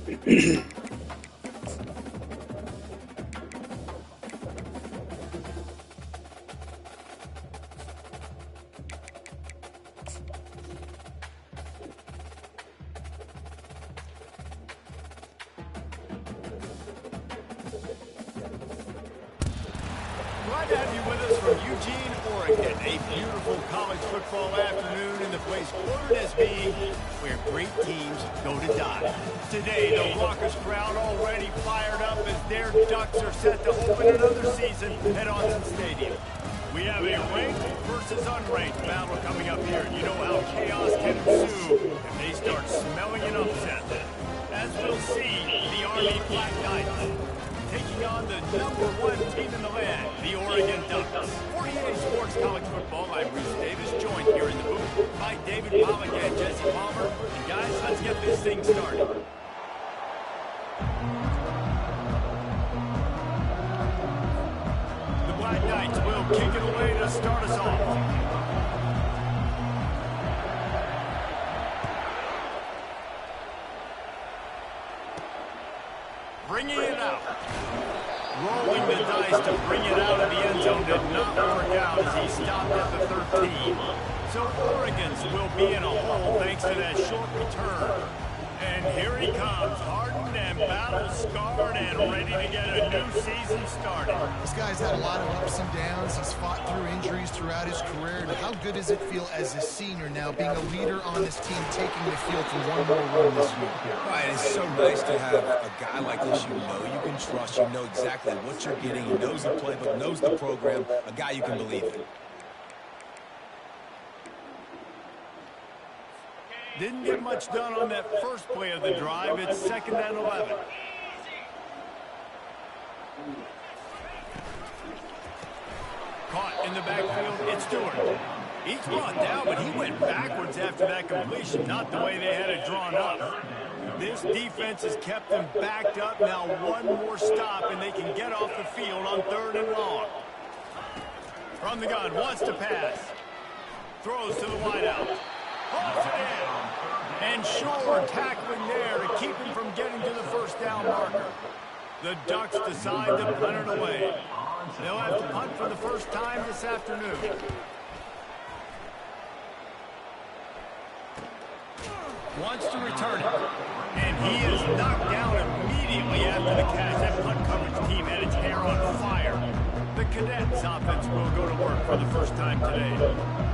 Glad to have you with us from Eugene, Oregon. A beautiful college football afternoon in the place quoted as being where great teams go to die. Today, the raucous crowd already fired up as their Ducks are set to open another season at Austin Stadium. We have a ranked versus unranked battle coming up here. You know how chaos can ensue if they start smelling an upset. As we'll see, the Army Black Knights taking on the #1 team in the land, the Oregon Ducks. 48 Sports College Football, I'm Bruce Davis, joined here in the booth by David Pollock and Jesse Palmer. And guys, let's get this thing started. The Black Knights will kick it away to start us off. Bringing it out. Rolling the dice to bring it out of the end zone did not work out as he stopped at the 13. So Oregon's will be in a hole thanks to that short return. And here he comes, hardened and battle-scarred and ready to get a new season started. This guy's had a lot of ups and downs. He's fought through injuries throughout his career. And how good does it feel as a senior now, being a leader on this team, taking the field for one more run this year? Right, it's so nice to have a guy like this you know you can trust. You know exactly what you're getting. He knows the playbook, knows the program, a guy you can believe in. Didn't get much done on that first play of the drive. It's 2nd and 11. Caught in the backfield, it's Stewart. He's brought down, but he went backwards after that completion, not the way they had it drawn up. This defense has kept them backed up. Now one more stop, and they can get off the field on 3rd and long. From the gun, wants to pass. Throws to the wideout. Pulls it in. And Shore tackling there to keep him from getting to the first down marker. The Ducks decide to punt it away. They'll have to punt for the first time this afternoon. Wants to return it. And he is knocked down immediately after the catch. That punt coverage team had its hair on fire. The Cadets offense will go to work for the first time today.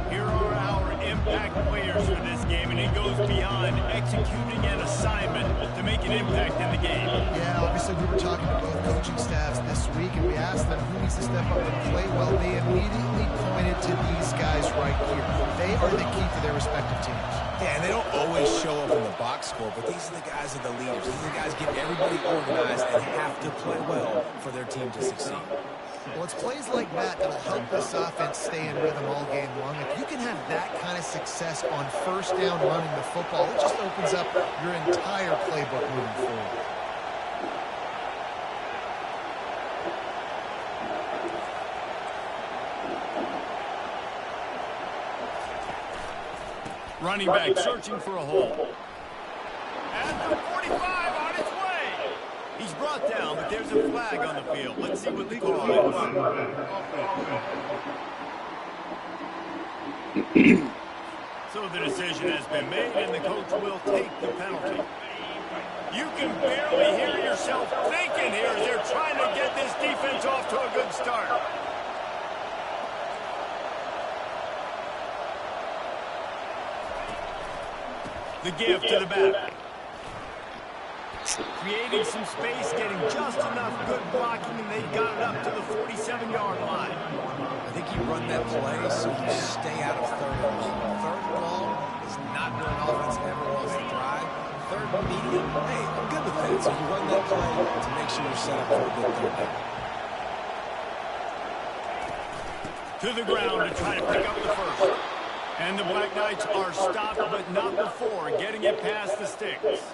Here are our impact players for this game, and it goes beyond executing an assignment to make an impact in the game. Yeah, obviously we were talking to both coaching staffs this week, and we asked them who needs to step up and play well. They immediately pointed to these guys right here. They are the key to their respective teams. Yeah, and they don't always show up in the box score, but these are the guys that are the leaders. These are the guys getting everybody organized and have to play well for their team to succeed. Well, it's plays like that that'll help this offense stay in rhythm all game long. If you can have that kind of success on first down running the football, it just opens up your entire playbook moving forward. Running back searching for a hole. At the 45 on its way. He's brought down, but there's a flag on the field. Let's see what the call is. So the decision has been made, and the coach will take the penalty. You can barely hear yourself thinking here as they're trying to get this defense off to a good start. The give to the back. Creating some space, getting just enough good blocking, and they got it up to the 47-yard line. I think you run that play so you stay out of third and long. Third and long is not where an offense ever wants to drive. Third and medium, hey, I'm good with that. So you run that play to make sure you're set up for a good third down. To the ground to try to pick up the first. And the Black Knights are stopped, but not before getting it past the sticks.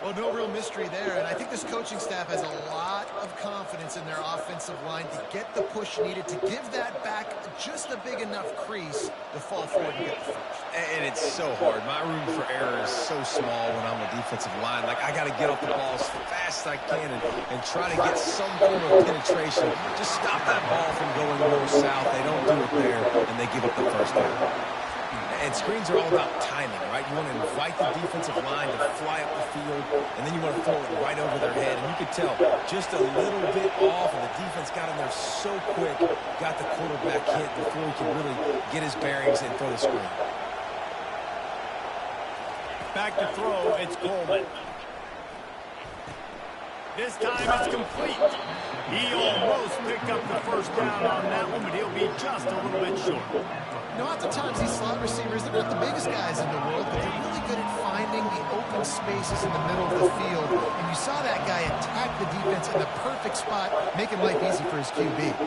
Well, no real mystery there, and I think this coaching staff has a lot of confidence in their offensive line to get the push needed to give that back just a big enough crease to fall forward and get the first. And it's so hard. My room for error is so small when I'm a defensive line. Like, I got to get off the ball as fast as I can and try to get some form of penetration. Just stop that ball from going north-south. They don't do it there, and they give up the first down. And screens are all about timing, right? You want to invite the defensive line to fly up the field, and then you want to throw it right over their head. And you could tell just a little bit off, and the defense got in there so quick, got the quarterback hit before he could really get his bearings and throw the screen. Back to throw, it's Coleman. This time it's complete. He almost picked up the first down on that one, but he'll be just a little bit short. You know, oftentimes these slot receivers, they're not the biggest guys in the world, but they're really good at finding the open spaces in the middle of the field. And you saw that guy attack the defense in the perfect spot, making life easy for his QB.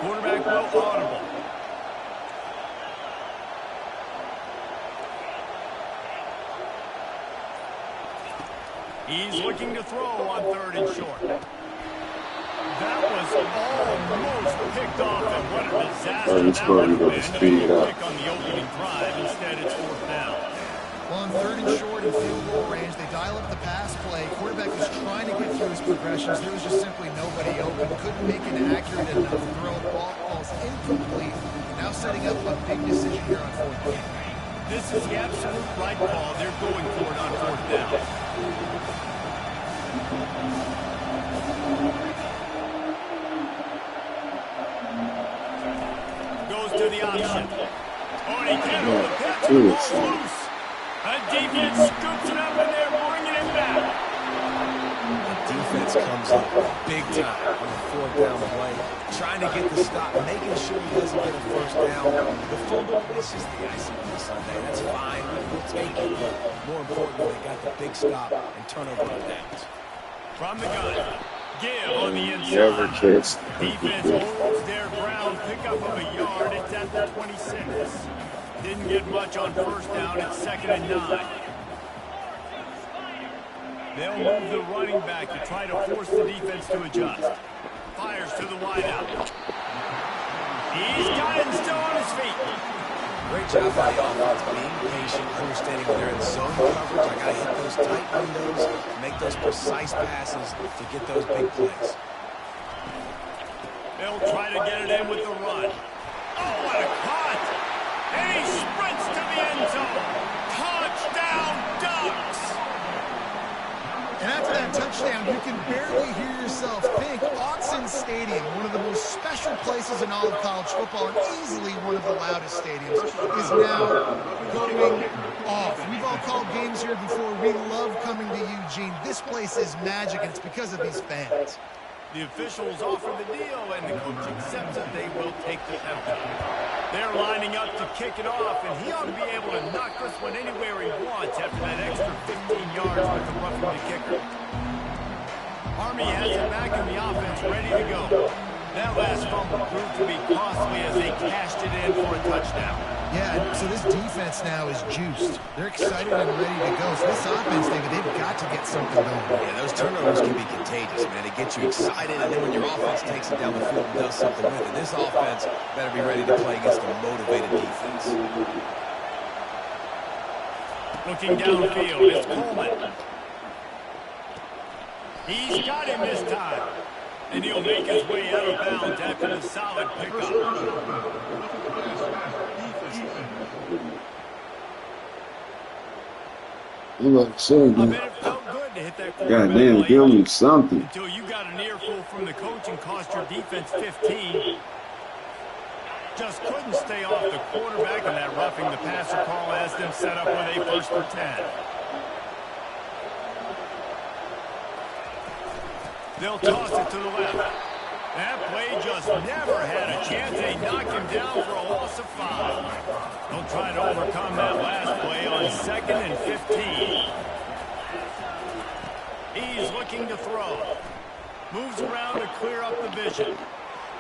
Quarterback will audible. He's looking to throw on 3rd and short. That was almost picked off, and what a disaster that would have been. A pick on the opening drive. Instead, it's 4th down. Well, on 3rd and short in field goal range, they dial up the pass play. Quarterback was trying to get through his progressions. There was just simply nobody open. Couldn't make an accurate enough throw. Ball falls incomplete. Now setting up a big decision here on 4th down. This is the absolute right call. They're going for it on 4th down. Goes to the option. Oh, he can't hold the catch. The ball's loose. A defense scoops it up, and they're bringing it back. The defense comes up big time on the 4th down play, trying to get the stop, making sure he doesn't get a first down. The fumble misses the icing on Sunday. That's fine. We'll take it. But more importantly, they got the big stop and turnover on downs. From the gun, give on the inside. Defense holds their ground, pickup of a yard. It's at the 26. Didn't get much on 1st down. It's 2nd and 9. They'll move the running back to try to force the defense to adjust. Fires to the wideout. He's got it still on his feet. Great job by the offense, being patient, understanding when they're in zone coverage. I got to hit those tight windows, make those precise passes to get those big plays. They'll try to get it in with the run. Oh, what a cut! And he sprints to the end zone. Touchdown, Ducks! And after that touchdown, you can barely hear yourself think. Autzen Stadium, one of the most special places in all of college football, and easily one of the loudest stadiums, is now going off. We've all called games here before. We love coming to Eugene. This place is magic, and it's because of these fans. The officials offer the deal, and the coach accepts that they will take the penalty. They're lining up to kick it off, and he ought to be able to knock this one anywhere he wants after that extra 15 yards with the roughing the kicker. Army has it back in the offense, ready to go. That last fumble proved to be costly as they cashed it in for a touchdown. Yeah, so this defense now is juiced. They're excited and ready to go. So this offense, David, they've got to get something going. Yeah, those turnovers can be contagious, man. They get you excited, and then when your offense takes it down the field and does something with it, this offense better be ready to play against a motivated defense. Looking downfield, it's Coleman. He's got him this time. And he'll make his way out of bounds after the solid pickup. I bet it felt good to hit that quarterback. Goddamn, give me something. Until you got an earful from the coach and cost your defense 15. Just couldn't stay off the quarterback, and that roughing the passer call has them set up with a 1st for 10. They'll toss it to the left. That play just never had a chance. They knock him down for a loss of 5. They'll try to overcome that last play on 2nd and 15. He's looking to throw. Moves around to clear up the vision.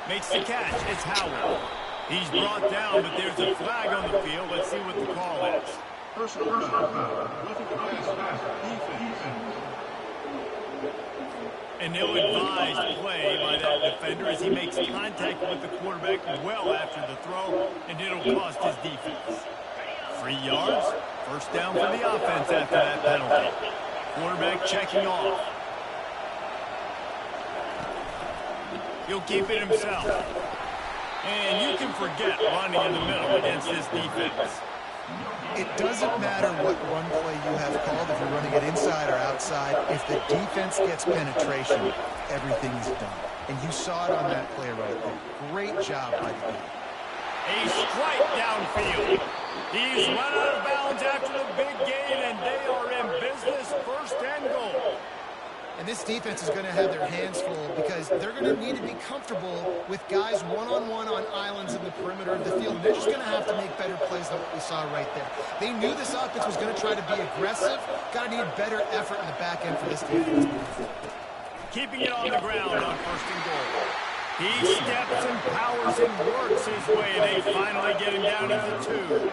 Makes the catch. It's Howard. He's brought down, but there's a flag on the field. Let's see what the call is. An ill-advised play by that defender as he makes contact with the quarterback well after the throw, and it'll cost his defense. 3 yards, first down for the offense after that penalty. Quarterback checking off. He'll keep it himself. And you can forget running in the middle against this defense. It doesn't matter what run play you have called, if you're running it inside or outside. If the defense gets penetration, everything is done. And you saw it on that play right there. Great job by the defense. A strike downfield. He's run out of bounds after the big gain, and they are in business, first and goal. And this defense is going to have their hands full because they're going to need to be comfortable with guys one-on-one on islands in the perimeter of the field. And they're just going to have to make better plays than what we saw right there. They knew this offense was going to try to be aggressive. Got to need better effort in the back end for this defense. Keeping it on the ground on first and goal. He steps and powers and works his way, and they finally get him down to the 2.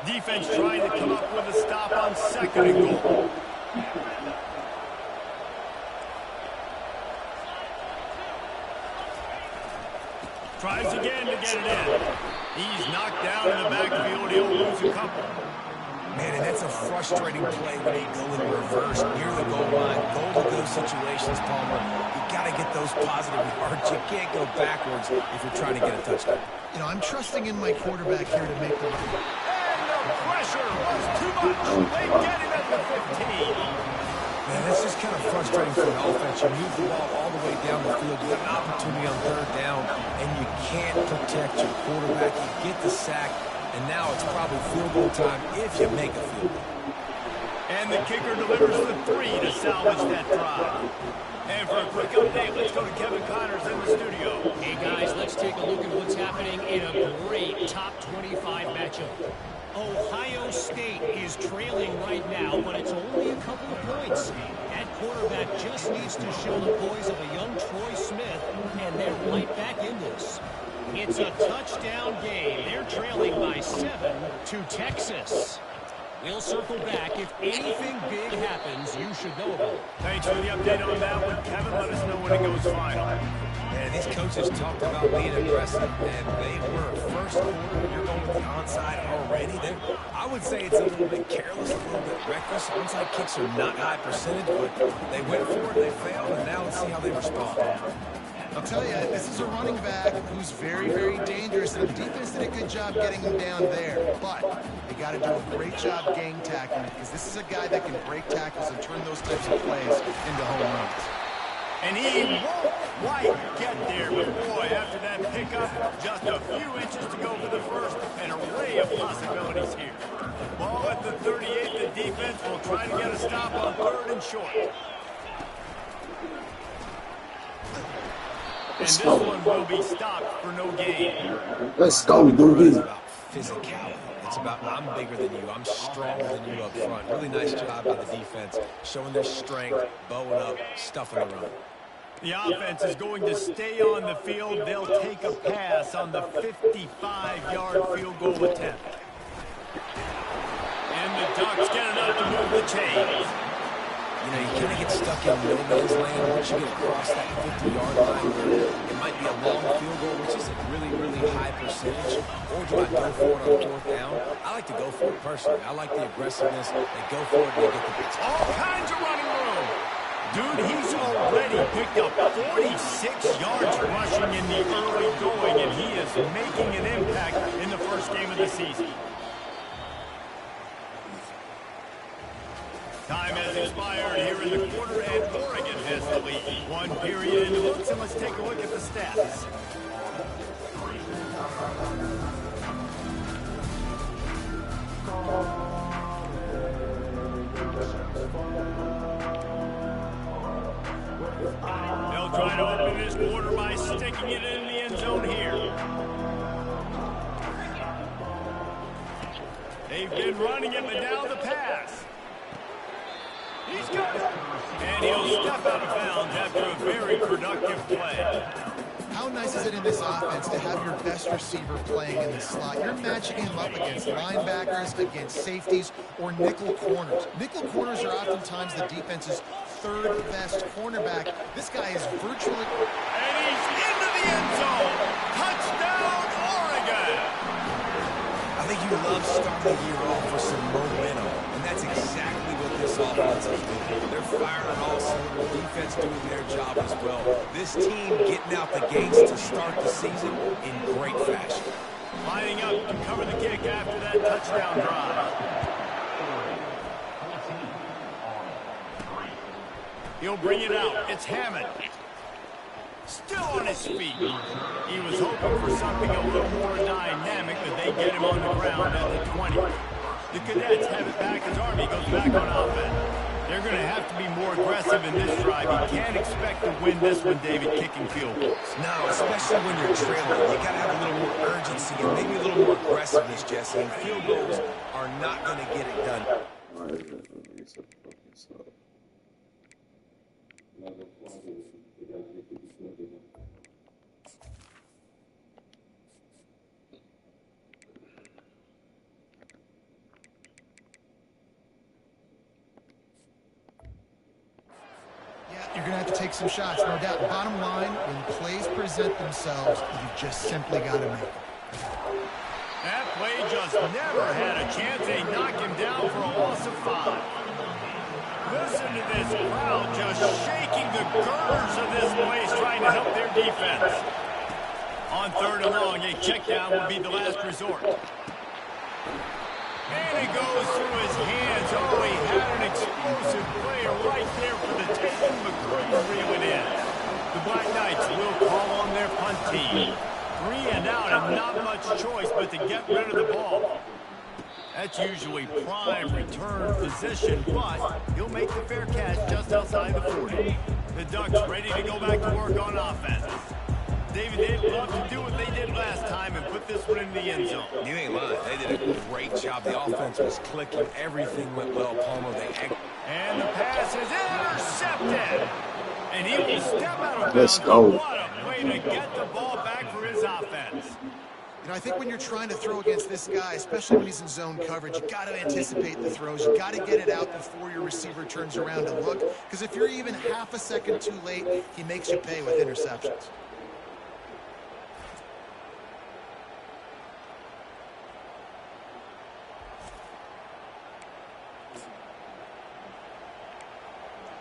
Defense trying to come up with a stop on second and goal. Tries again to get it in. He's knocked down in the backfield. He'll lose a couple. Man, and that's a frustrating play when you go in reverse near the goal line. Goal-to-go situations, Palmer. You got to get those positive yards. You can't go backwards if you're trying to get a touchdown. You know, I'm trusting in my quarterback here to make the run. Pressure was too much. They get him at the 15. Man, that's just kind of frustrating for an offense. You move the ball all the way down the field. You have an opportunity on third down, and you can't protect your quarterback. You get the sack, and now it's probably field goal time if you make a field goal. And the kicker delivers the 3 to salvage that drive. And for a quick update, let's go to Kevin Connors in the studio. Hey, guys, let's take a look at what's happening in a great top 25 matchup. Ohio State is trailing right now, but it's only a couple of points. That quarterback just needs to show the poise of a young Troy Smith, and they're right back in this. It's a touchdown game. They're trailing by 7 to Texas. We'll circle back. If anything big happens, you should know about it. Thanks for the update on that one, Kevin. Let us know when it goes final. Man, these coaches talked about being aggressive, and they were. First quarter, you're going with the onside already. Then I would say it's a little bit careless, a little bit reckless. Onside kicks are not high percentage, but they went for it, they failed, and now let's see how they respond. I'll tell you, this is a running back who's very, very dangerous, and the defense did a good job getting him down there. But they got to do a great job gang tackling because this is a guy that can break tackles and turn those types of plays into home runs. And he won't quite get there, but boy, after that pickup, just a few inches to go for the first, an array of possibilities here. Ball at the 38, the defense will try to get a stop on third and short. And this one will be stopped for no gain. Let's go, dude. It's about physicality. It's about I'm bigger than you. I'm stronger than you up front. Really nice job by the defense, showing their strength, bowing up, stuffing the run. The offense is going to stay on the field. They'll take a pass on the 55-yard field goal attempt. And the Ducks get enough to move the chains. You know, you kind of get stuck in no man's land once you get across that 50-yard line where it might be a long field goal, which isn't really, really high percentage. Or do I go for it on fourth down? I like to go for it personally. I like the aggressiveness. They go for it and they get the big stop. All kinds of running room. Dude, he's already picked up 46 yards rushing in the early going, and he is making an impact in the first game of the season. Time has expired here in the quarter, and Oregon has the lead. One period in the books, and let's take a look at the stats. They'll try to open this quarter by sticking it in the end zone here. They've been running it, but now the pass. He's got it. And he'll step out of bounds after a very productive play. How how nice is it in this offense to have your best receiver playing in the slot? You're matching him up against linebackers, against safeties, or nickel corners. Nickel corners are oftentimes the defense's third best cornerback. This guy is virtually... And he's into the end zone. Touchdown, Oregon. I think you love starting the year off with some momentum, and that's exactly what this offense is doing. They're firing on all cylinders. Defense doing their job as well. This team getting out the gates to start the season in great fashion. Lining up to cover the kick after that touchdown drive. He'll bring it out. It's Hammond. Still on his feet. He was hoping for something a little more dynamic, but they get him on the ground at the 20. The Cadets have it back as Army goes back on offense. They're going to have to be more aggressive in this drive. You can't expect to win this one, David, kicking field goals. No, especially when you're trailing. You got to have a little more urgency and maybe a little more aggressiveness, Jesse. And field goals are not going to get it done. You're going to have to take some shots, no doubt. Bottom line, when plays present themselves, you just simply got to make them. That play just never had a chance. They knock him down for a loss of 5. Listen to this crowd just shaking the girders of this place, trying to help their defense. On 3rd and long, a check down will be the last resort. And it goes through his hands. Oh, he had an explosive player right there for the taking, but couldn't reel it in. The Black Knights will call on their punt team. 3 and out, and not much choice but to get rid of the ball. That's usually prime return position, but he'll make the fair catch just outside the 40. The Ducks ready to go back to work on offense. David, they'd love to do what they did last time and put this one in the end zone. You ain't lying. They did a great job. The offense was clicking. Everything went well, Palmer. And the pass is intercepted. And he will step out of bounds. Let's go. What a way to get the ball back for his offense. You know, I think when you're trying to throw against this guy, especially when he's in zone coverage, you got to anticipate the throws. You got to get it out before your receiver turns around to look. Because if you're even half a second too late, he makes you pay with interceptions.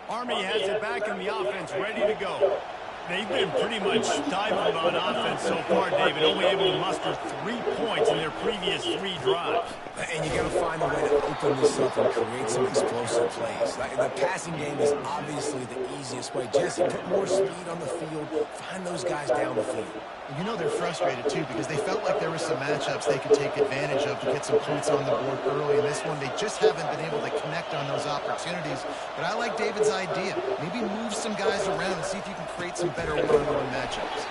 Army has it back in the offense, ready to go. They've been pretty much stifled on offense so far, David, only able to muster 3 points in their previous 3 drives. And you got to find a way to open this up and create some explosive plays. Like, the passing game is obviously the easiest way. Jesse, put more speed on the field. Find those guys down the field. You know they're frustrated, too, because they felt like there were some matchups they could take advantage of to get some points on the board early. In this one, they just haven't been able to connect on those opportunities. But I like David's idea. Maybe move some guys around and see if you can create some better one-on-one matchups.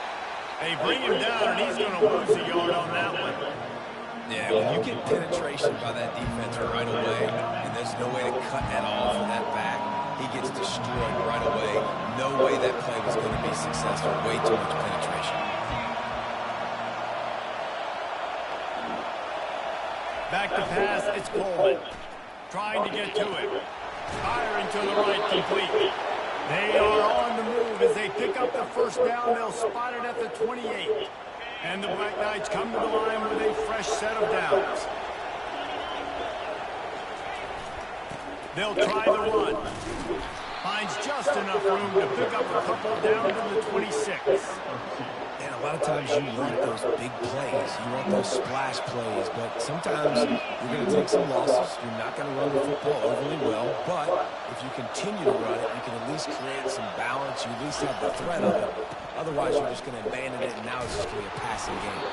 They bring him down, and he's going to lose a yard on that one. Yeah, when you get penetration by that defense right away, and there's no way to cut at all for that back, he gets destroyed right away. No way that play was going to be successful. Way too much penetration. Back to pass, it's Coleman. Trying to get to it. Firing to the right, complete. They are on the move as they pick up the first down. They'll spot it at the 28. And the Black Knights come to the line with a fresh set of downs. They'll try the run. Finds just enough room to pick up a couple down to the 26. And a lot of times you want those big plays. You want those splash plays. But sometimes you're going to take some losses. You're not going to run the football overly well. But if you continue to run it, you can at least create some balance. You at least have the threat of it. Otherwise, you're just going to abandon it, and now it's just going to be a passing game.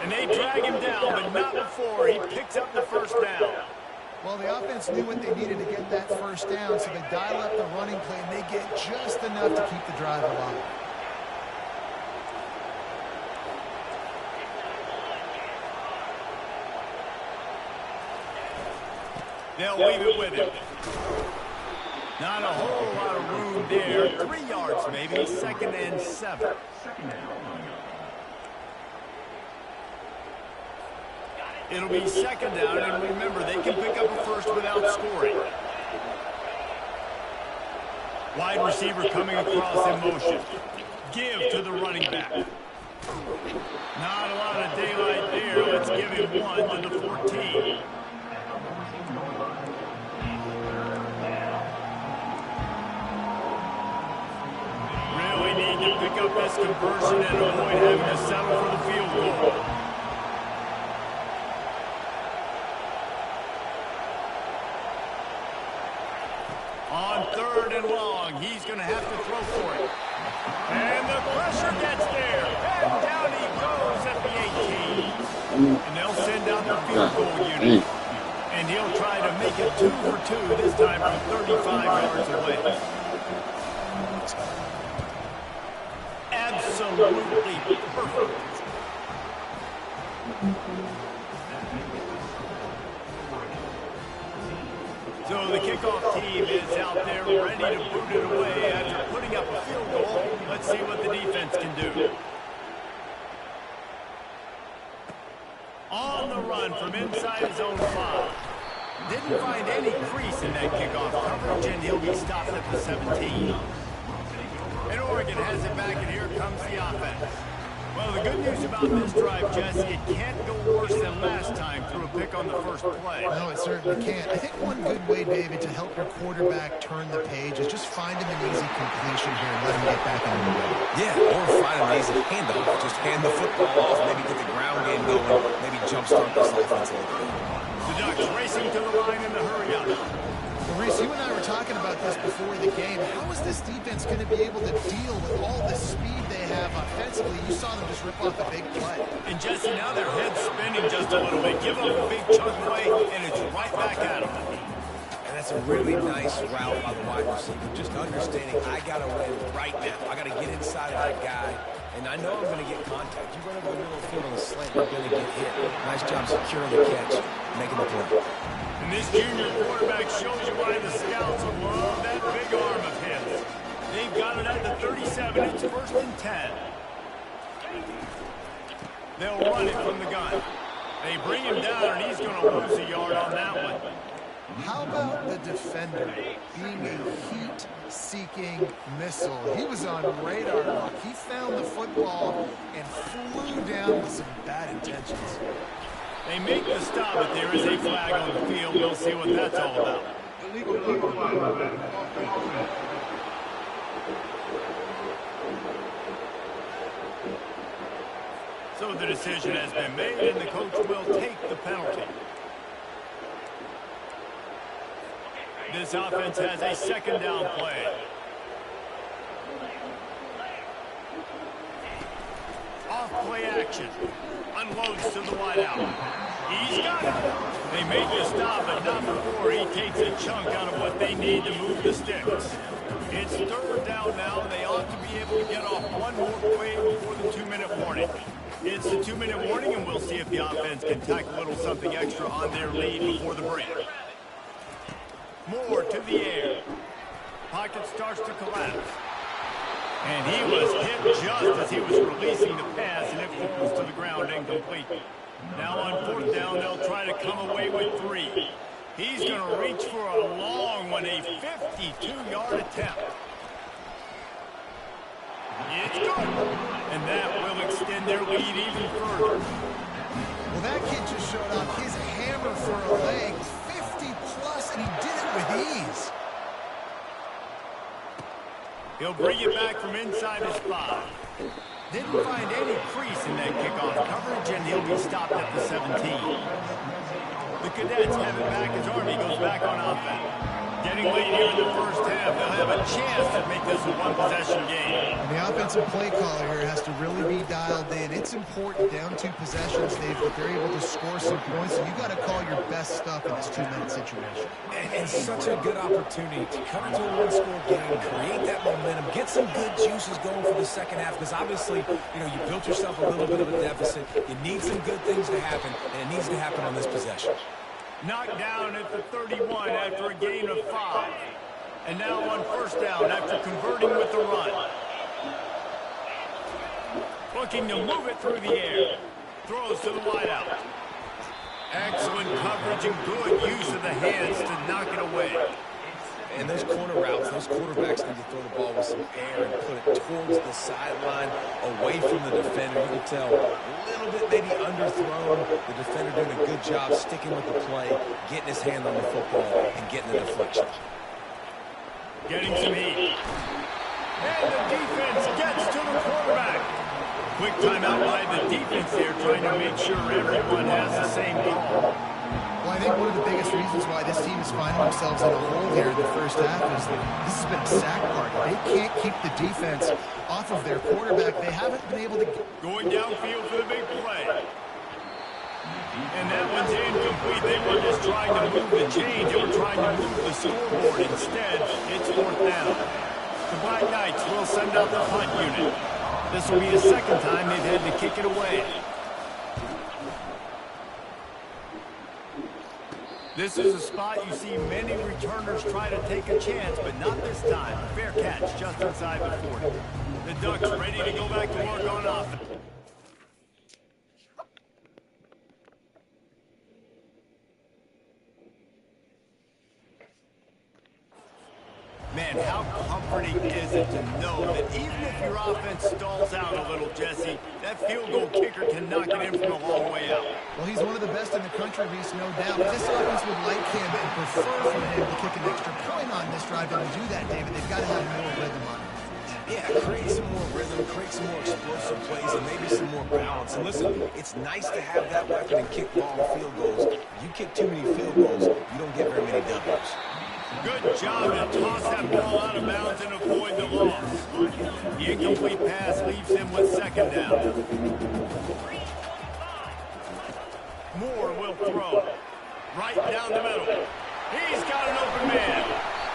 And they drag him down, but not before he picks up the first down. Well, the offense knew what they needed to get that first down, so they dial up the running play, and they get just enough to keep the drive alive. They'll leave it with him. Not a whole lot of room there. 3 yards maybe. 2nd and 7. It'll be second down, and remember, they can pick up a first without scoring. Wide receiver coming across in motion. Give to the running back. Not a lot of daylight there. Let's give him 1 to the 14. Really need to pick up this conversion and avoid having to settle for the field goal. On 3rd and long, he's going to have to throw for it. And the pressure gets there. And down he goes at the 18. And they'll send out the field goal unit. And he'll try to make it 2 for 2, this time from 35 yards away. Absolutely perfect. So the kickoff team is out there ready to boot it away after putting up a field goal. Let's see what the defense can do. On the run from inside his own 5. Didn't find any crease in that kickoff coverage, and he'll be stopped at the 17. And Oregon has it back, and here comes the offense. Well, the good news about this drive, Jesse, it can't go worse than last time through a pick on the first play. No, it certainly can't. I think one good way, David, to help your quarterback turn the page is just find him an easy completion here and let him get back into the game. Yeah, or find an easy handoff. Just hand the football off, maybe get the ground game going, maybe jumpstart this offense a little bit. The Ducks racing to the line in the hurry up. Well, Reese, you and I were talking about this before the game. How is this defense going to be able to deal with all the speed they have offensively? You saw them just rip off a big play. And Jesse, now their head's spinning just a little bit. Give up a big chunk play, and it's right back at them. And that's a really nice route by the wide receiver. Just understanding I got to win right now. I got to get inside of that guy. And I know I'm going to get contact. You run over the middle of the field on a slant, you're going to get hit. Nice job securing the catch, making the play. And this junior quarterback shows you why the scouts love that big arm of his. They've got it at the 37. It's 1st and 10. They'll run it from the gun. They bring him down, and he's going to lose a yard on that one. How about the defender being a heat-seeking missile? He was on radar lock. He found the football and flew down with some bad intentions. They make the stop, but there is a flag on the field. We'll see what that's all about. So the decision has been made, and the coach will take the penalty. This offense has a 2nd down play. Off play action. Unloads to the wideout. He's got it. They make the stop, but not before he takes a chunk out of what they need to move the sticks. It's 3rd down now, and they ought to be able to get off one more play before the 2-minute warning. It's the 2-minute warning, and we'll see if the offense can tack a little something extra on their lead before the break. Moore to the air. Pocket starts to collapse. And he was hit just as he was releasing the pass, and it falls to the ground incomplete. Now on 4th down, they'll try to come away with 3. He's going to reach for a long one, a 52-yard attempt. It's good. And that will extend their lead even further. Well, that kid just showed off his hammer for a leg, 50-plus, and he did it with ease. He'll bring it back from inside his 5. Didn't find any crease in that kickoff coverage, and he'll be stopped at the 17. The Cadets have it back as Army goes back on offense. Getting late here in the first half, they'll have a chance to make this a one-possession game. And the offensive play caller here has to really be dialed in. It's important down 2 possessions, Dave, that they're able to score some points, and you got to call your best stuff in this 2-minute situation. And such a good opportunity to come into a one-score game, create that momentum, get some good juices going for the second half, because obviously, you know, you built yourself a little bit of a deficit. You need some good things to happen, and it needs to happen on this possession. Knocked down at the 31 after a gain of 5. And now on 1st down after converting with the run. Looking to move it through the air. Throws to the wideout. Excellent coverage and good use of the hands to knock it away. And those corner routes, those quarterbacks need to throw the ball with some air and put it towards the sideline, away from the defender. You can tell a little bit maybe underthrown. The defender doing a good job sticking with the play, getting his hand on the football, and getting the deflection. Getting some heat. And the defense gets to the quarterback. Quick timeout by the defense there, trying to make sure everyone has the same call. Well, I think one of the biggest reasons why this team is finding themselves in a hole here in the first half is that this has been a sack party. They can't keep the defense off of their quarterback. They haven't been able to... Going downfield for the big play. And that one's incomplete. They were just trying to move the chains. They were trying to move the scoreboard. Instead, it's fourth down. The Black Knights will send out the punt unit. This will be the second time they've had to kick it away. This is a spot you see many returners try to take a chance, but not this time. Fair catch just inside the 40. The Ducks ready to go back to work on offense. Man, how comforting is it to know that even if your offense stalls out a little, Jesse, that field goal kicker can knock it in from a long way out. Well, he's one of the best in the country, Reese, no doubt. But this offense would like him and prefer for him to kick an extra point on this drive. And to do that, David, they've got to have more rhythm on it. Yeah, create some more rhythm, create some more explosive plays, and maybe some more balance. And listen, it's nice to have that weapon and kick long field goals. You kick too many field goals, you don't get very many W's. Good job to toss that ball out of bounds and avoid the loss. The incomplete pass leaves him with second down. Moore will throw. Right down the middle. He's got an open man.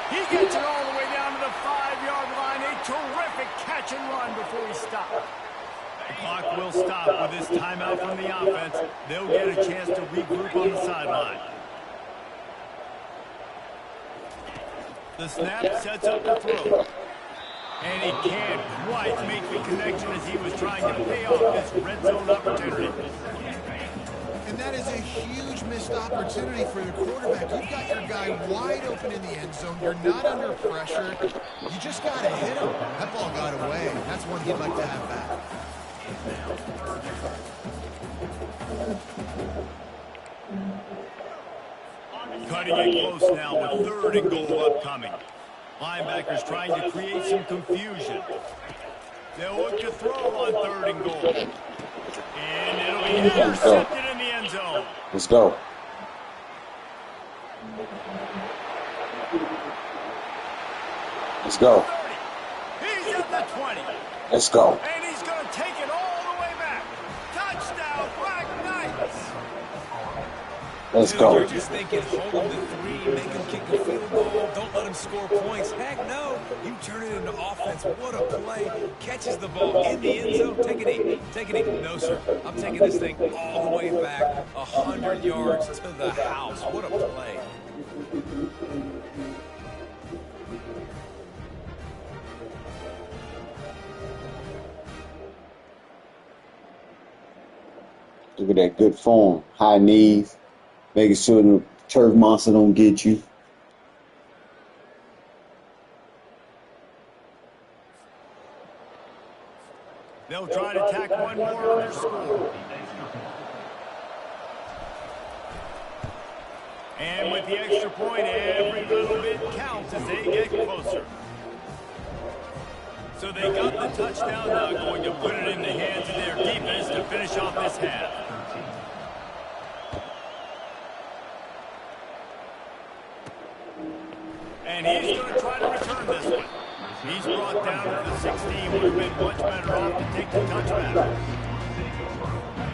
He gets it all the way down to the 5-yard line. A terrific catch and run before he stopped. The clock will stop with this timeout from the offense. They'll get a chance to regroup on the sideline. The snap sets up the throw. And he can't quite make the connection as he was trying to pay off this red zone opportunity. And that is a huge missed opportunity for your quarterback. You've got your guy wide open in the end zone. You're not under pressure. You just got to hit him. That ball got away. That's one he'd like to have back. Cutting it close now with third and goal upcoming. Linebackers trying to create some confusion. They'll look to throw on third and goal. And it'll be intercepted in the end zone. Let's go. Let's go. He's at the 20. Let's go. And he's going to take it all the way back. Touchdown, Black Knights. Let's go. You're just thinking, hold him to 3, make him kick a field goal, don't let him score points. Heck no, you turn it into offense. What a play. Catches the ball in the end zone. Take it easy. Take it easy. No, sir. I'm taking this thing all the way back 100 yards to the house. What a play. Look at that good form. High knees. Making sure the turf monster don't get you. They'll try to tack one more on their score. And with the extra point, every little bit counts as they get closer. So they got the touchdown, now going to put it in the hands of their defense to finish off this half. And he's going to try to return this one. He's brought down to the 16. Would have been much better off to take the touchback.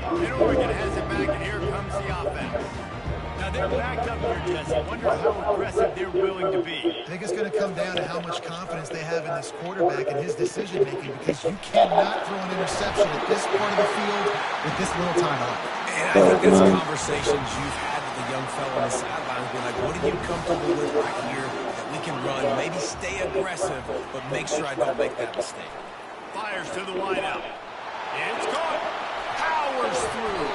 And Oregon has it back, and here comes the offense. Now they're backed up here, Jesse. Wonder how aggressive they're willing to be. I think it's going to come down to how much confidence they have in this quarterback and his decision-making, because you cannot throw an interception at this part of the field with this little time left. And I think that's conversations you've had with the young fella on the sideline. Being like, what are you comfortable with right here that we can run? Maybe stay aggressive, but make sure I don't make that mistake. Fires to the wideout. It's gone. How powers through.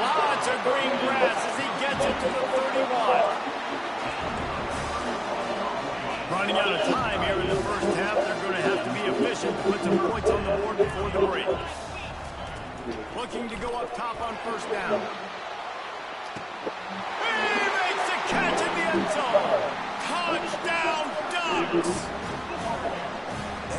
Lots of green grass as he gets it to the 31. Running out of time here in the first half. They're going to have to be efficient to put some points on the board before the break. Looking to go up top on first down. He makes the catch in the end zone. Touchdown, Ducks!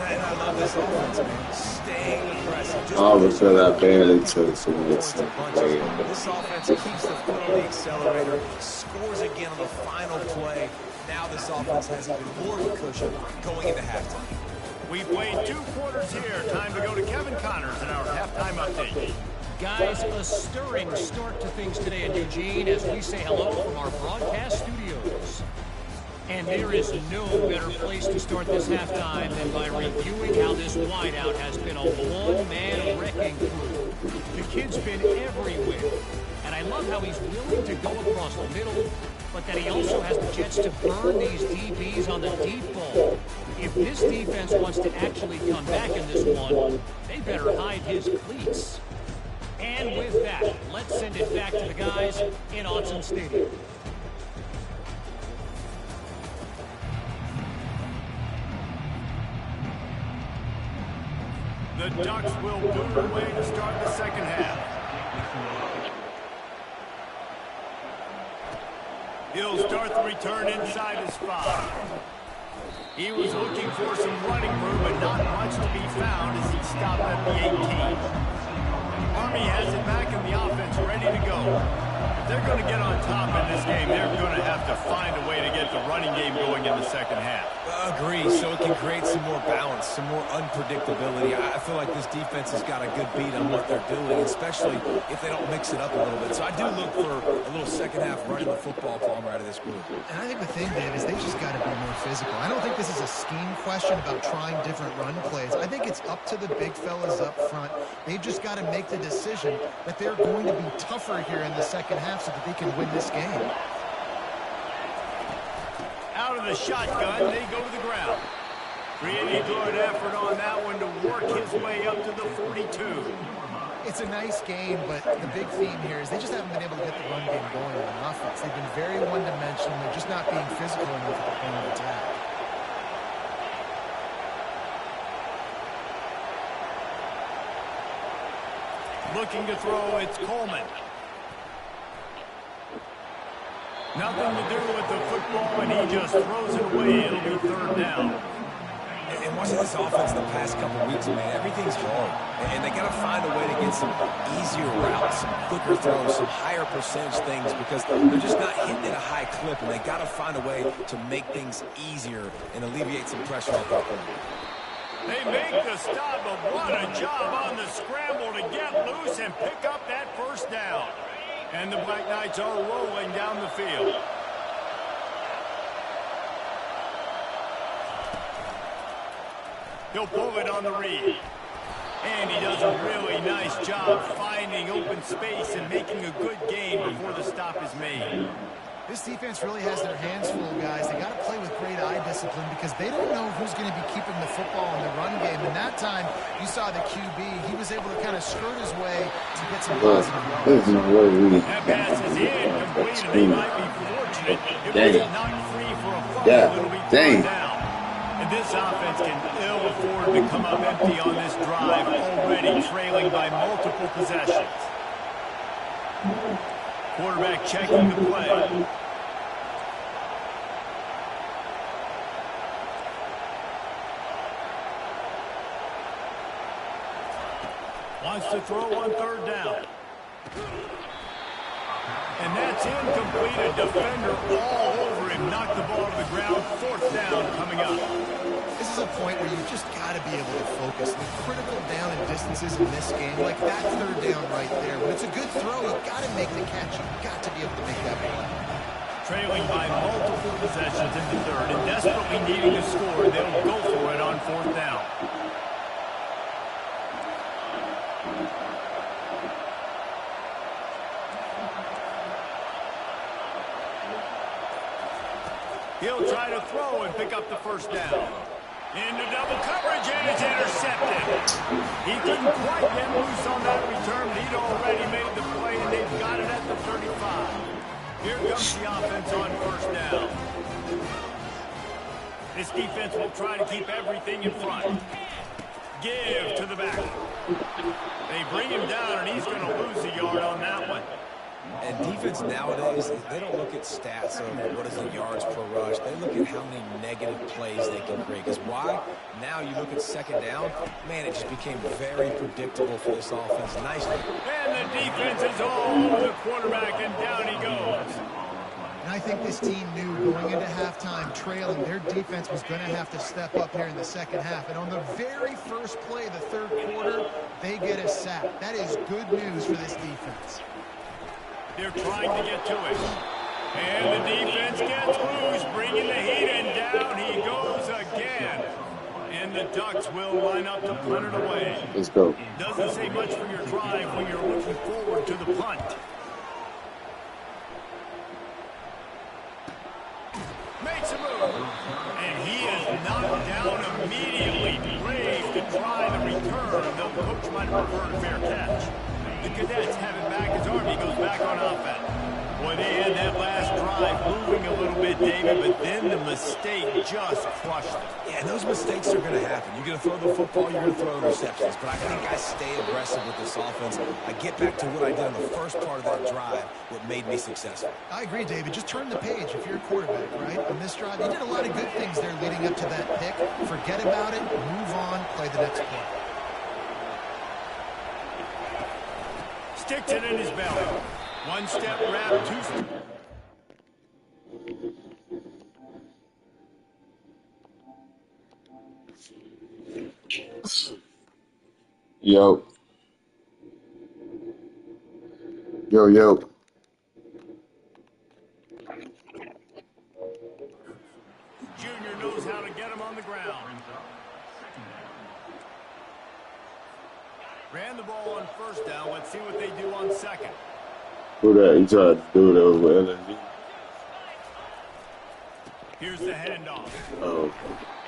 And I love this offense, man. Staying aggressive. All of a sudden, I barely took some This offense keeps the foot on the accelerator, scores again on the final play. Now this offense has even more of a cushion going into halftime. We played 2 quarters here. Time to go to Kevin Connors in our halftime update. Guys, a stirring start to things today in Eugene as we say hello from our broadcast studios. And there is no better place to start this halftime than by reviewing how this wideout has been a one-man wrecking crew. The kid's been everywhere. And I love how he's willing to go across the middle, but that he also has the jets to burn these DBs on the deep ball. If this defense wants to actually come back in this one, they better hide his cleats. And with that, let's send it back to the guys in Autzen Stadium. The Ducks will boot away to start the second half. He'll start the return inside his 5. He was looking for some running room, but not much to be found as he stopped at the 18. Army has it back in the offense, ready to go. If they're going to get on top in this game, they're going to have to find a way to get the running game going in the second half. Agree, so it can create some more balance, some more unpredictability. I feel like this defense has got a good beat on what they're doing, especially if they don't mix it up a little bit. So I do look for a little second half running the football Palmer out of this group. And I think the thing, Dave, is they just got to be more physical. I don't think this is a scheme question about trying different run plays. I think it's up to the big fellas up front. They've just got to make the decision that they're going to be tougher here in the second half so that they can win this game. Out of the shotgun, they go to the ground. Pretty good effort on that one to work his way up to the 42. It's a nice game, but the big theme here is they just haven't been able to get the run game going on offense. They've been very one-dimensional. They're just not being physical enough at the point of attack. Looking to throw, it's Coleman. Nothing to do with the football, and he just throws it away. It'll be third down. And watching this offense the past couple weeks, man, everything's hard. And they got to find a way to get some easier routes, some quicker throws, some higher percentage things because they're just not hitting at a high clip, and they got to find a way to make things easier and alleviate some pressure off the field. They make the stop, but what a job on the scramble to get loose and pick up that first down. And the Black Knights are rolling down the field. He'll pull it on the read. And he does a really nice job finding open space and making a good game before the stop is made. This defense really has their hands full, guys. They got to play with great eye discipline because they don't know who's going to be keeping the football in the run game. And that time, you saw the QB. He was able to kind of skirt his way to get some positive yards. That pass is incomplete, and they might be fortunate. It was not free for a fumble. It'll be third down. And this offense can ill afford to come up empty on this drive, already trailing by multiple possessions. Quarterback checking the play. Wants to throw on third down. And that's incomplete. A defender all over him. Knocked the ball to the ground. Fourth down coming up. This is a point where you've just got to be able to focus. The critical down and distances in this game, like that third down right there. When it's a good throw, you've got to make the catch. You've got to be able to make that play. Trailing by multiple possessions in the third and desperately needing to score, they'll go for it on fourth down. He'll try to throw and pick up the first down. Into double coverage, and it's intercepted. He couldn't quite get loose on that return, but he'd already made the play, and they've got it at the 35. Here comes the offense on first down. This defense will try to keep everything in front. Give to the back. They bring him down, and he's going to lose a yard on that one. And defense nowadays, they don't look at stats of what is the yards per rush. They look at how many negative plays they can create. Because why? Now you look at second down, man, it just became very predictable for this offense. Nicely. And the defense is all over the quarterback, and down he goes. And I think this team knew going into halftime trailing, their defense was going to have to step up here in the second half. And on the very first play of the third quarter, they get a sack. That is good news for this defense. They're trying to get to it. And the defense gets loose, bringing the heat, and down he goes again. And the Ducks will line up to punt it away. Let's go. Doesn't say much for your drive when you're looking forward to the punt. Makes a move. And he is knocked down immediately. Brave to try the return, though the coach might have preferred a fair catch. The Cadets have it back as Army goes back on offense. Boy, they had that last drive moving a little bit, David, but then the mistake just crushed it. Yeah, and those mistakes are going to happen. You're going to throw the football, you're going to throw interceptions. But I think I stay aggressive with this offense. I get back to what I did in the first part of that drive, what made me successful. I agree, David. Just turn the page if you're a quarterback, right? On this drive, you did a lot of good things there leading up to that pick. Forget about it, move on, play the next play. Sticks it in his belly. One step wrap, two step. Yo. Yo. Junior knows how to get him on the ground. Ran the ball on first down. Let's see what they do on second. Who that? You tried to do that with LSU? Here's the handoff. Oh.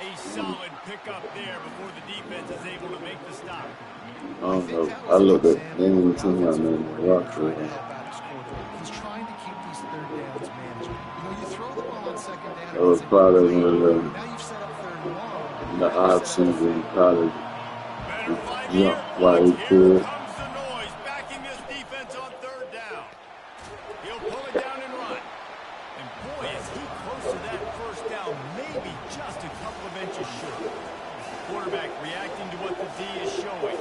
A solid pickup there before the defense is able to make the stop. I don't know. I looked at any team out there in the roster. He's trying to keep these third downs manageable. You know, you throw the ball on second down. That was probably one of Now you've set up third and long. the options in college. Better find Yeah, here. why he Here could. comes the noise, backing this defense on third down. He'll pull it down and run. And boy, is he close to that first down, maybe just a couple of inches short. Quarterback reacting to what the D is showing.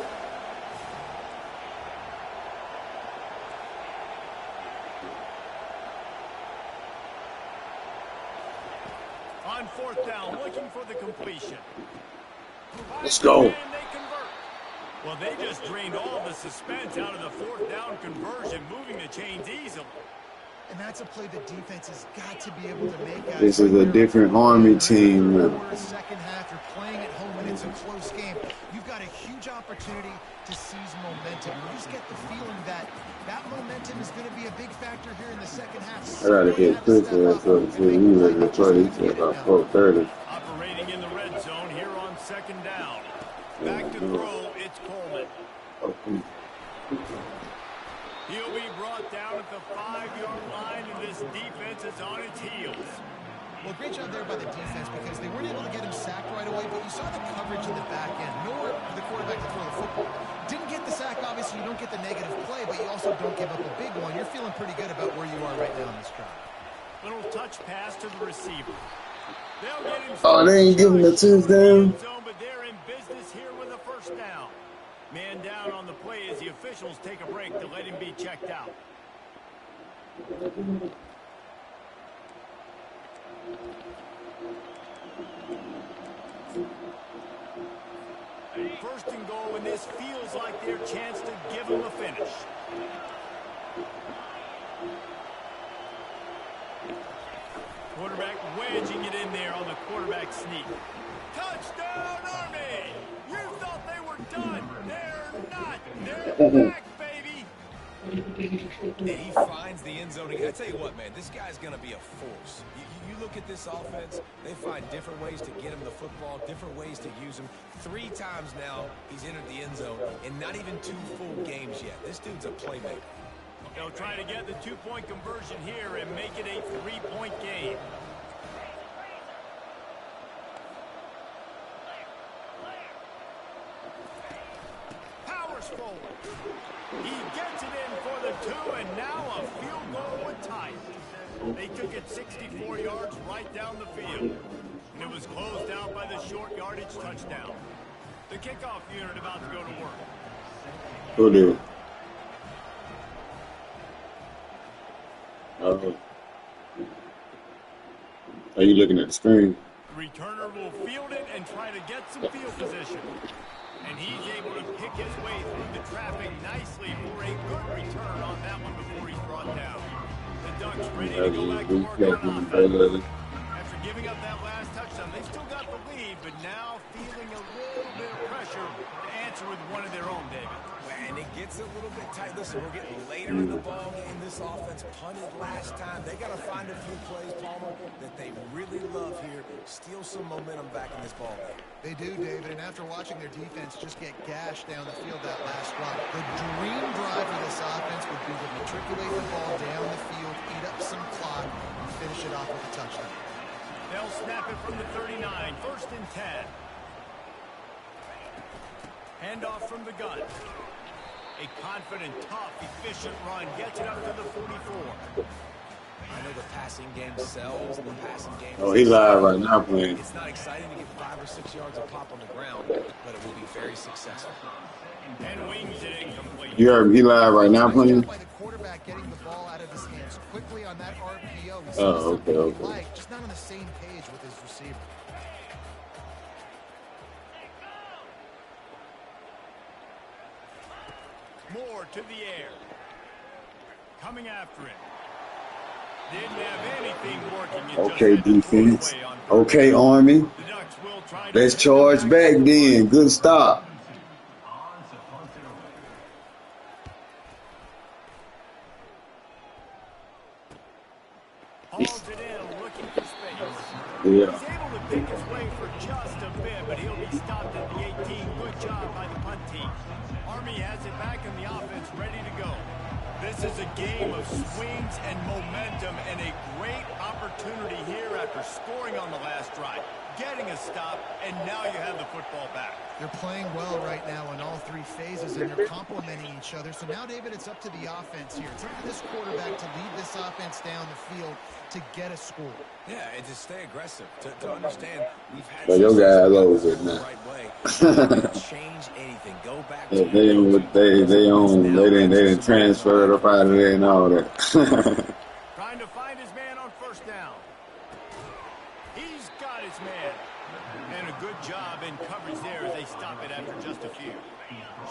On fourth down, looking for the completion. Let's go. And they convert. Well, they just drained all the suspense out of the fourth down conversion, moving the chains easily. And that's a play the defense has got to be able to make. This is a different Army team. Second half, you're playing at home and it's a close game. You've got a huge opportunity to seize momentum. You just get the feeling that that momentum is going to be a big factor here in the second half. I gotta get Chris ass up to you ready to play. He said about 4:30. Operating in the red zone here on second down. Back to throw, it's Coleman. Okay. He'll be brought down at the 5-yard line, and this defense is on its heels. Well, great job there by the defense because they weren't able to get him sacked right away, but you saw the coverage in the back end. Nowhere for the quarterback to throw the football. Didn't get the sack, obviously you don't get the negative play, but you also don't give up a big one. You're feeling pretty good about where you are right now in this drive. Little touch pass to the receiver. They'll get him. Oh, they ain't giving the touchdown. But they're in business here with a first down. Man down on the play as the officials take a break to let him be checked out. First and goal, and this feels like their chance to give them a finish. Quarterback wedging it in there on the quarterback sneak. Touchdown, Army! You thought they were done. They're not. They're back, baby. And he finds the end zone again. I tell you what, man, this guy's going to be a force. You look at this offense, they find different ways to get him the football, different ways to use him. 3 times now he's entered the end zone, and not even 2 full games yet. This dude's a playmaker. They'll try to get the 2-point conversion here and make it a 3-point game. Powers forward. He gets it in for the 2, and now a field goal would tie it. They took it 64 yards right down the field. And it was closed out by the short yardage touchdown. The kickoff unit about to go to work. Who did? Are you looking at the screen? The returner will field it and try to get some field position. And he's able to pick his way through the traffic nicely for a good return on that one before he's brought down. The Ducks ready to go back to work on offense. After giving up that last touchdown, they still got the lead, but now feeling a little bit of pressure to answer with one of their own, David. And it gets a little bit tight. Listen, we're getting later in the ball game. This offense punted last time. They got to find a few plays, Palmer, that they really love here. Steal some momentum back in this ball game. They do, David, and after watching their defense just get gashed down the field that last drive, the dream drive for this offense would be to matriculate the ball down the field, eat up some clock, and finish it off with a touchdown. They'll snap it from the 39, 1st and 10. Handoff from the gun. A confident, tough, efficient run gets it up to the 44. I know the passing game sells. The passing game. Oh, he live right now playing. It's not exciting to get 5 or 6 yards of pop on the ground, but it will be very successful. And wings it incomplete. You heard him, he live right now playing? By the quarterback getting the ball out of his hands quickly on that RPO. Oh, okay. Like, just not on the same page with his receiver. More to the air. Coming after it. Didn't have anything working. Okay, defense. Okay, Army. Let's charge back then. Good stop. Hauls it in, looking for space. Yeah. He's able to pick his way for just a bit, but he'll be stopped at the 18. Good job by the punt team. Army has it back in the offense, ready to go. This is a game of swings and momentum, and a great opportunity here after scoring on the last drive, getting a stop, and now you have the football back. They're playing well right now in all 3 phases, and they're complementing each other. So now, David, it's up to the offense here. It's up to this quarterback to lead this offense down the field to get a score. Yeah, and to stay aggressive, to understand we've had So your guys over it now. the right way. Change anything. Go back Yeah, to they didn't transfer it up out of there and all that. Trying to find his man on 1st down. He's got his man. And a good job in coverage there as they stop it after just a few.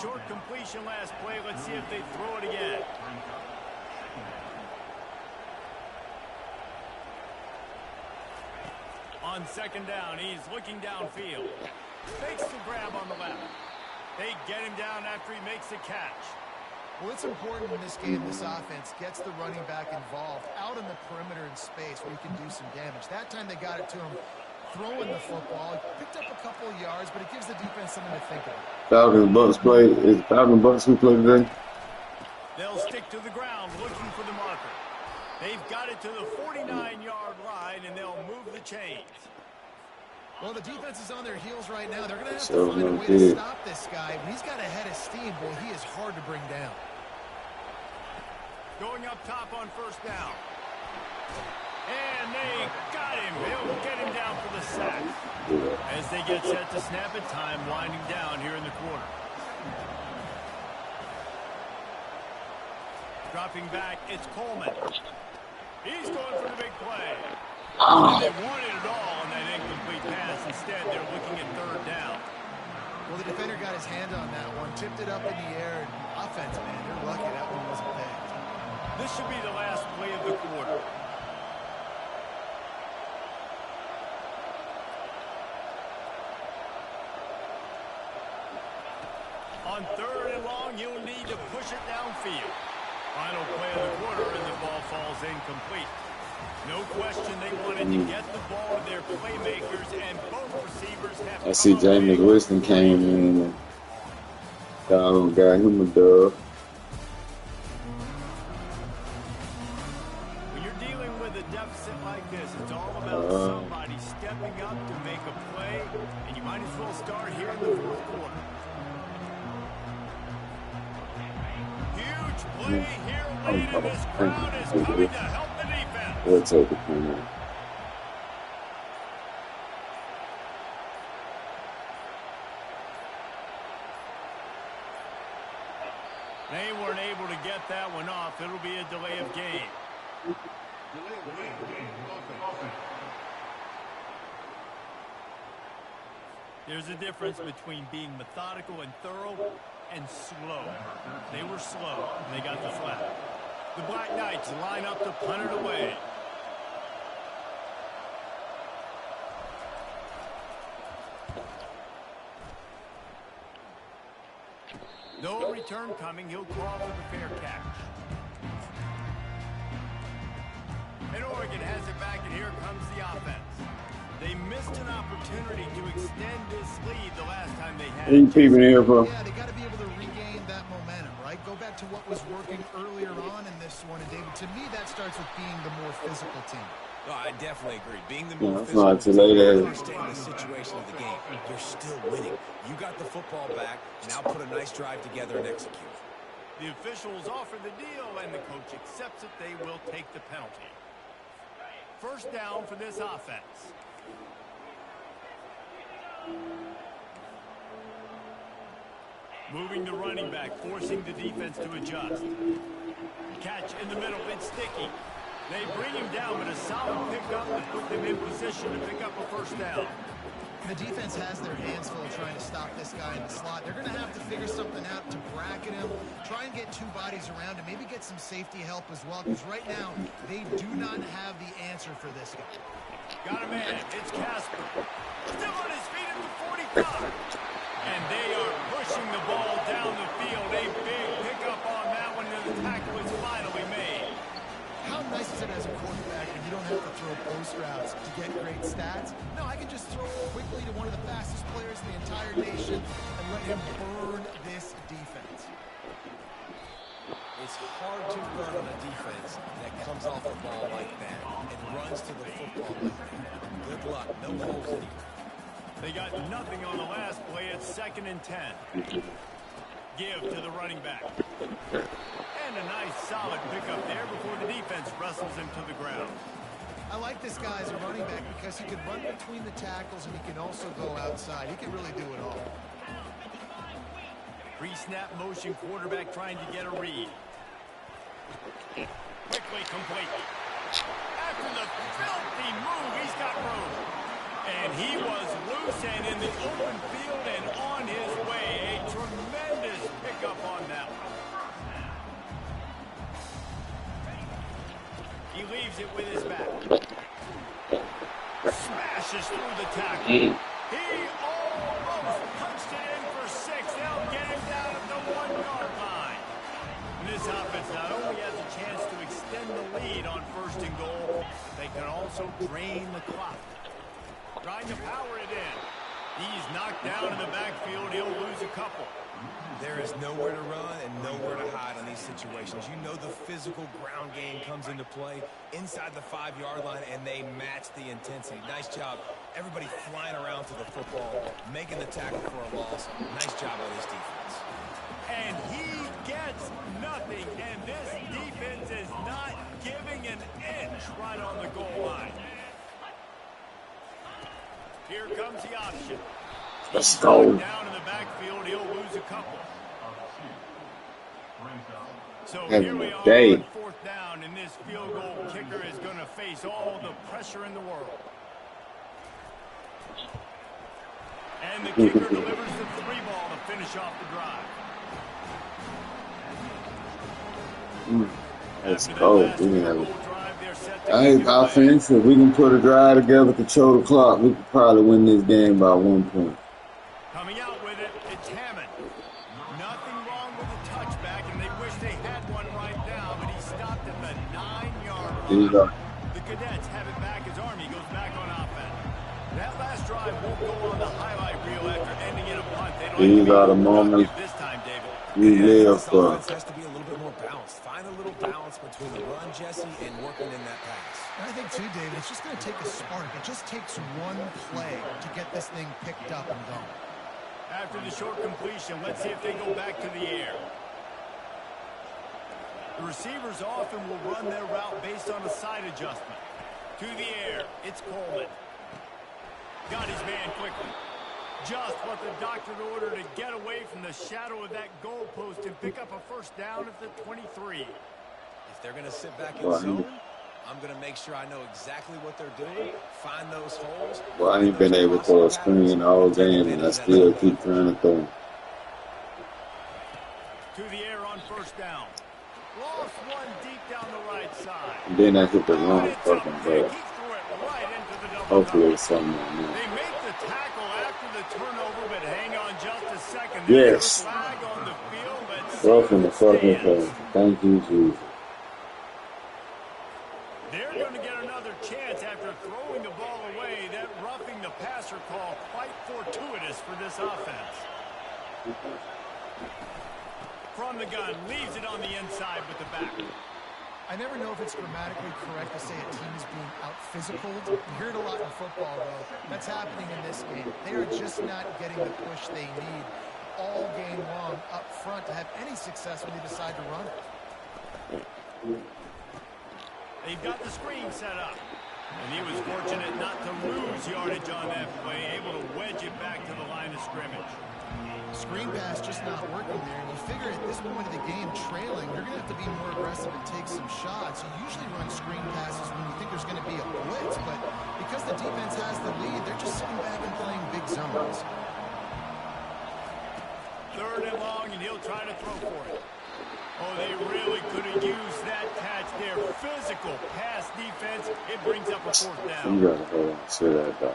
Short completion last play. Let's see if they throw it again. On 2nd down, he's looking downfield. Makes the grab on the left. They get him down after he makes the catch. Well, it's important in this game, this offense gets the running back involved out in the perimeter in space where he can do some damage. That time they got it to him throwing the football. He picked up a couple of yards, but it gives the defense something to think about. Falcons Bucks play. Is Falcons Bucks who play today? They'll stick to the ground looking for the marker. They've got it to the 49-yard line, and they'll move the chains. Well, the defense is on their heels right now. They're going to have to find a way to stop this guy. When he's got a head of steam, boy, he is hard to bring down. Going up top on 1st down. And they got him. They'll get him down for the sack. As they get set to snap it, time winding down here in the quarter. Dropping back, it's Coleman. He's going for the big play. And they wanted it all on that incomplete pass. Instead, they're looking at 3rd down. Well, the defender got his hand on that one, tipped it up in the air, and offense, man, they're lucky that one wasn't picked. This should be the last play of the quarter. On 3rd and long, you'll need to push it downfield. Final play of the quarter, and the ball falls incomplete. No question they wanted to get the ball to their playmakers, and both receivers have... I see James Winston came in and got him a dub. When you're dealing with a deficit like this, it's all about somebody stepping up to make a play, and you might as well start here in the fourth quarter. Huge play here late, and this crowd is coming to help the defense. We'll take it from there. They weren't able to get that one off. It'll be a delay of game. There's a difference between being methodical and thorough and slow. They were slow, and they got the flag. The Black Knights line up to punt it away. No return coming. He'll call for the fair catch. And Oregon has it back, and here comes the offense. They missed an opportunity to extend this lead the last time they had it. People here, bro. Yeah, they got to be able to regain that momentum, right? Go back to what was working earlier on in this one. And, David, to me, that starts with being the more physical team. Oh, I definitely agree. Being the more It's not too physical late. team, understanding the situation of the game. You're still winning. You got the football back. Now put a nice drive together and execute. The officials offer the deal, and the coach accepts it. They will take the penalty. First down for this offense. Moving the running back, forcing the defense to adjust. Catch in the middle, it's sticky. They bring him down, but a solid pickup to put them in position to pick up a first down. The defense has their hands full trying to stop this guy in the slot. They're going to have to figure something out to bracket him, try and get two bodies around him, maybe get some safety help as well, because right now they do not have the answer for this guy. Got a man, it's Casper. Still on his feet at the 45. And they are pushing the ball down the field. A big pickup on that one, and the tackle is finally made. How nice is it as a quarterback when you don't have to throw post routes to get great stats? No, I can just throw quickly to one of the fastest players in the entire nation and let him burn this defense. It's hard to run on a defense that comes off the ball like that and runs to the football like that. Good luck. No holes anywhere. They got nothing on the last play. It's 2nd and 10. Give to the running back. And a nice solid pickup there before the defense wrestles him to the ground. I like this guy as a running back because he can run between the tackles and he can also go outside. He can really do it all. Pre-snap motion, quarterback trying to get a read. Quickly complete. After the filthy move, he's got room. And he was loose and in the open field and on his way. A tremendous pickup on that one. He leaves it with his back. Smashes through the tackle. He almost punched it in for 6. They'll get him down at the 1-yard line. And this offense not only has a chance to extend the lead on 1st and goal, they can also drain the clock. Trying to power it in. He's knocked down in the backfield. He'll lose a couple. There is nowhere to run and nowhere to hide on these situations. You know the physical ground game comes into play inside the 5-yard line, and they match the intensity. Nice job. Everybody flying around to the football, making the tackle for a loss. Nice job by this defense. And he gets nothing, and this defense is not giving an inch right on the goal line. Here comes the option. Let's go. Down in the backfield, he'll lose a couple. So Having here we a are day. on 4th down, and this field goal kicker is going to face all the pressure in the world. And the kicker delivers the 3-ball to finish off the drive. Let's go. We can have it. I think offense, if we can put a drive together, control the clock, we could probably win this game by 1 point. Coming out with it, it's Hammond. Nothing wrong with the touchback, and they wish they had one right now, These line. are The Cadets have it back as Army goes back on offense. That last drive won't go on the highlight reel after ending in a punt. They'd like to be the more moments productive this time, David. you Yeah, live this for. offense has to be a little bit more balanced. Find a little balance between the run, Jesse, and working in that pass. And I think, too, David, it's just going to take a spark. It just takes one play to get this thing picked up and going. After the short completion, let's see if they go back to the air. The receivers often will run their route based on a side adjustment. To the air, it's Coleman. Got his man quickly. Just what the doctor ordered to get away from the shadow of that goalpost and pick up a first down at the 23. If they're going to sit back in zone, I'm going to make sure I know exactly what they're doing, find those holes. Well, I ain't been able to throw a screen all game, and I still keep trying to throw. To the air on first down. Lost one deep down the right side. And then I hit the wrong fucking He ball. threw it right into the double Hopefully coverage. it's something on They there. make the tackle after the turnover, but hang on just a second. Yes. There's a flag on the field. Let's see Welcome to who fucking stands. play. Thank you, Jesus. They're going to get another chance after throwing the ball away. That roughing the passer call quite fortuitous for this offense. From the gun, leaves it on the inside with the back. I never know if it's grammatically correct to say a team is being out-physicaled. You hear it a lot in football, though. That's happening in this game. They are just not getting the push they need all game long up front to have any success when they decide to run it. They've got the screen set up. And he was fortunate not to lose yardage on that play, able to wedge it back to the line of scrimmage. Screen pass just not working there. And you figure at this point of the game, trailing, you're going to have to be more aggressive and take some shots. You usually run screen passes when you think there's going to be a blitz, but because the defense has the lead, they're just sitting back and playing big zones. Third and long, and he'll try to throw for it. Oh, they really could have used that catch there. Physical pass defense. It brings up a fourth down. You gotta go and sit that dog.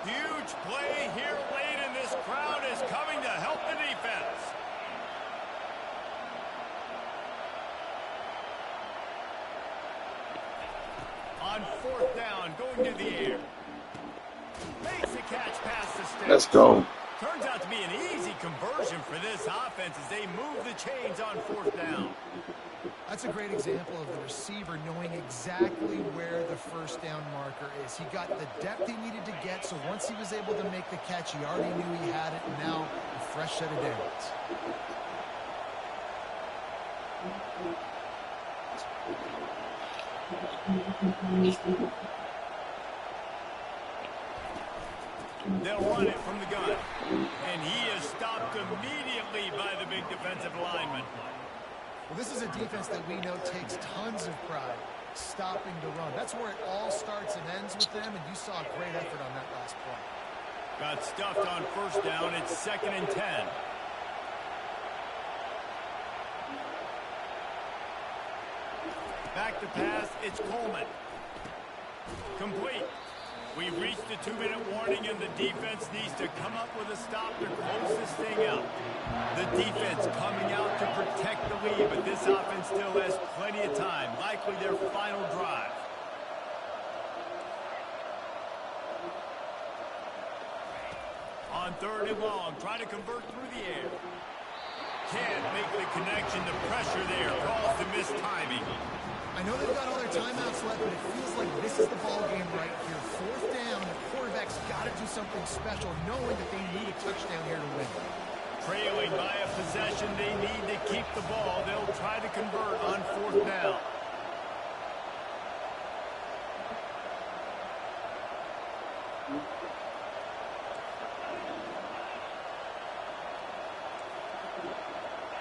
Huge play here late, and this crowd is coming to help the defense. On fourth down, going to the air. Makes the catch past the sticks. Let's go. Turns out to be an easy conversion for this offense as they move the chains on fourth down. That's a great example of the receiver knowing exactly where the first down marker is. He got the depth he needed to get, so once he was able to make the catch, he already knew he had it, and now a fresh set of downs. They'll run it from the gun. And he is stopped immediately by the big defensive lineman. Well, this is a defense that we know takes tons of pride stopping the run. That's where it all starts and ends with them, and you saw a great effort on that last play. Got stuffed on first down. It's 2nd and 10. Back to pass. It's Coleman. Complete. We've reached the 2-minute warning, and the defense needs to come up with a stop to close this thing out. The defense coming out to protect the lead, but this offense still has plenty of time, likely their final drive. On 3rd and long, trying to convert through the air. Can't make the connection. The pressure there calls the missed timing. I know they've got all their timeouts left, but it feels like this is the ball game right here. 4th down, the quarterback's got to do something special, knowing that they need a touchdown here to win. Trailing by a possession, they need to keep the ball. They'll try to convert on 4th down.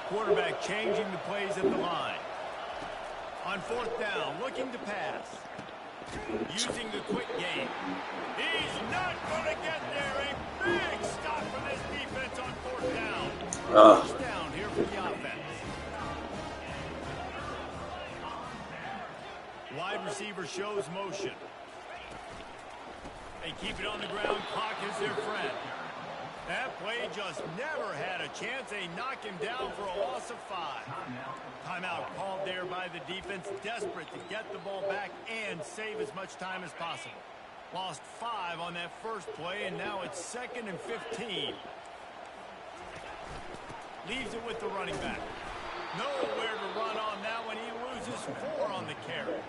Quarterback changing the plays at the line. On 4th down, looking to pass. Using the quick game. He's not going to get there. A big stop for this defense on 4th down. First down here for the offense. Wide receiver shows motion. They keep it on the ground. Clock is their friend. That play just never had a chance. They knock him down for a loss of 5. Timeout called there by the defense, desperate to get the ball back and save as much time as possible. Lost 5 on that first play, and now it's 2nd and 15. Leaves it with the running back. Nowhere to run on that one. He loses 4 on the carry.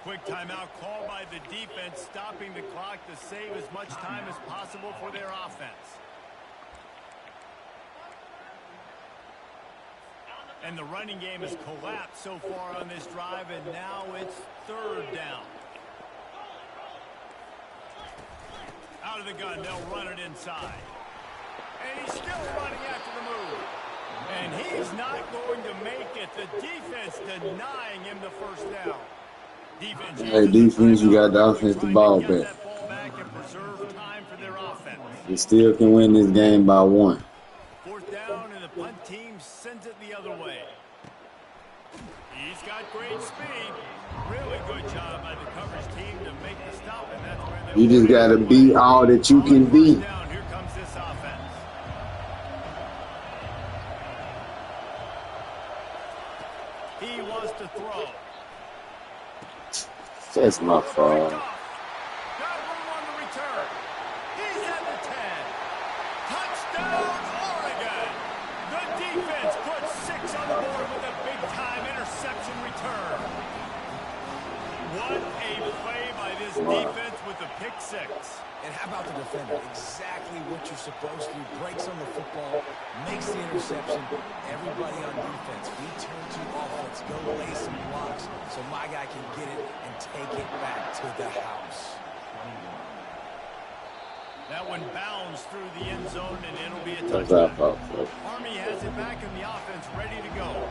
Quick timeout called by the defense, stopping the clock to save as much time as possible for their offense. And the running game has collapsed so far on this drive, and now it's 3rd down. Out of the gun, they'll run it inside. And he's still running after the move. And he's not going to make it. The defense denying him the first down. Hey, defense, you got the offensive ball back. They still can win this game by 1. 4th down, and the punt team sends it the other way. He's got great speed. Really good job by the coverage team to make the stop, and that's where they You just got to be all that you can be. Here comes this offense. He wants to throw. That's my fault. Got room on the return. He's at the 10. Touchdown, Oregon. The defense puts 6 on the board with a big-time interception return. What a play by this defense with the pick 6. And how about the defender? Exactly what you're supposed to do. Breaks on the football, makes the interception. Everybody on defense, we turn to offense. Go lay some blocks so my guy can get it and take it back to the house. That one bounds through the end zone, and it'll be a touchdown. Army has it back in the offense, ready to go.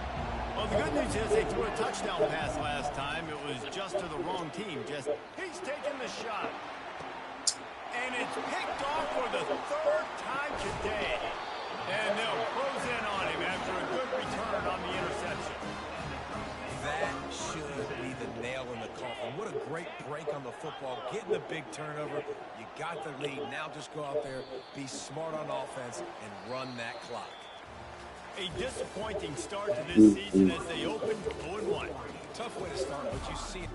Well, the good news is they threw a touchdown pass last time. It was just to the wrong team. He's taking the shot. And it's picked off for the 3rd time today. And they'll close in on him after a good return on the interception. That should be the nail in the coffin. What a great break on the football. Getting the big turnover. You got the lead. Now just go out there, be smart on offense, and run that clock. A disappointing start to this season as they opened 0-1. Tough way to start, but you see it.